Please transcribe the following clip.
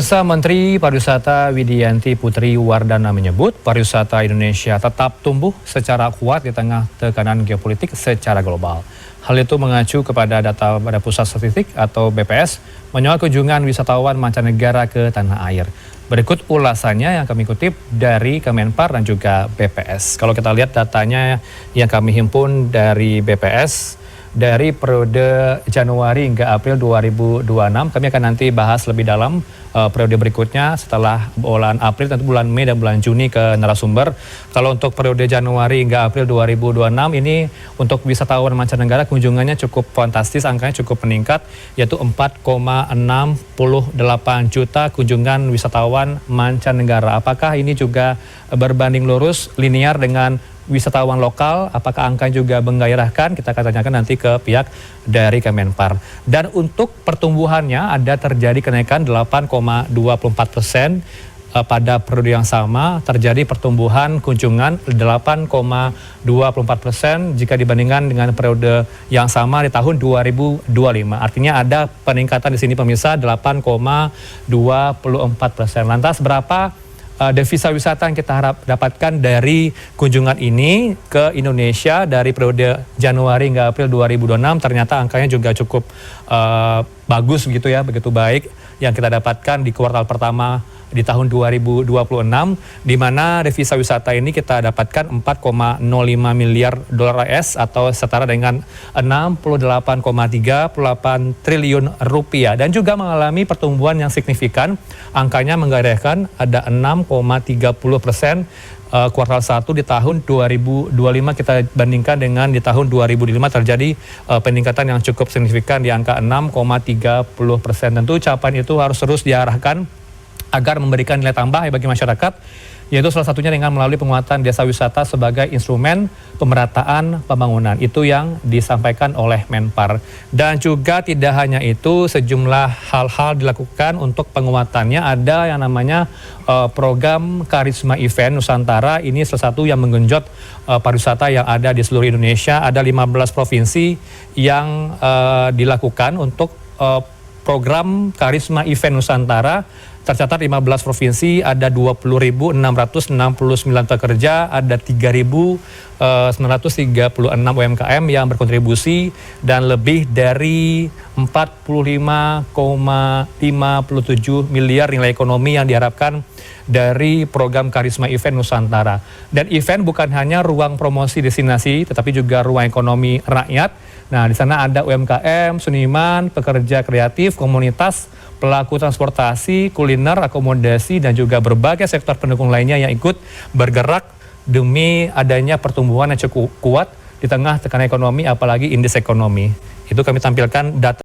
Menteri Pariwisata Widianti Putri Wardana menyebut pariwisata Indonesia tetap tumbuh secara kuat di tengah tekanan geopolitik secara global. Hal itu mengacu kepada data pada Pusat Statistik atau BPS menyoal kunjungan wisatawan mancanegara ke tanah air. Berikut ulasannya yang kami kutip dari Kemenpar dan juga BPS. Kalau kita lihat datanya yang kami himpun dari BPS, dari periode Januari hingga April 2026, kami akan nanti bahas lebih dalam periode berikutnya setelah bulan April, tentu bulan Mei dan bulan Juni ke narasumber. Kalau untuk periode Januari hingga April 2026 ini untuk wisatawan mancanegara kunjungannya cukup fantastis, angkanya cukup meningkat, yaitu 4,68 juta kunjungan wisatawan mancanegara. Apakah ini juga berbanding lurus linear dengan wisatawan lokal, apakah angka juga menggairahkan? Kita akan tanyakan nanti ke pihak dari Kemenpar. Dan untuk pertumbuhannya ada terjadi kenaikan 8,24%, pada periode yang sama terjadi pertumbuhan kunjungan 8,24% jika dibandingkan dengan periode yang sama di tahun 2025. Artinya ada peningkatan di sini pemirsa 8,24%. Lantas berapa devisa wisata yang kita harap dapatkan dari kunjungan ini ke Indonesia dari periode Januari hingga April 2026? Ternyata angkanya juga cukup bagus begitu ya, begitu baik yang kita dapatkan di kuartal pertama di tahun 2026, di mana devisa wisata ini kita dapatkan 4,05 miliar dolar AS atau setara dengan 68,38 triliun rupiah, dan juga mengalami pertumbuhan yang signifikan. Angkanya menggairahkan ada 6,30% kuartal 1 di tahun 2025 kita bandingkan dengan di tahun 2005 terjadi peningkatan yang cukup signifikan di angka 6,30%. Tentu capaian itu harus terus diarahkan agar memberikan nilai tambah bagi masyarakat, yaitu salah satunya dengan melalui penguatan desa wisata sebagai instrumen pemerataan pembangunan. Itu yang disampaikan oleh Menpar. Dan juga tidak hanya itu, sejumlah hal-hal dilakukan untuk penguatannya. Ada yang namanya program Karisma Event Nusantara. Ini salah satu yang menggenjot pariwisata yang ada di seluruh Indonesia. Ada 15 provinsi yang dilakukan untuk program Karisma Event Nusantara. Tercatat 15 provinsi, ada 20.669 pekerja, ada 3.936 UMKM yang berkontribusi, dan lebih dari 45,57 miliar nilai ekonomi yang diharapkan dari program Karisma Event Nusantara. Dan event bukan hanya ruang promosi destinasi, tetapi juga ruang ekonomi rakyat. Nah, di sana ada UMKM, seniman, pekerja kreatif, komunitas, pelaku transportasi, kuliner, akomodasi, dan juga berbagai sektor pendukung lainnya yang ikut bergerak demi adanya pertumbuhan yang cukup kuat di tengah tekanan ekonomi, apalagi indeks ekonomi. Itu kami tampilkan data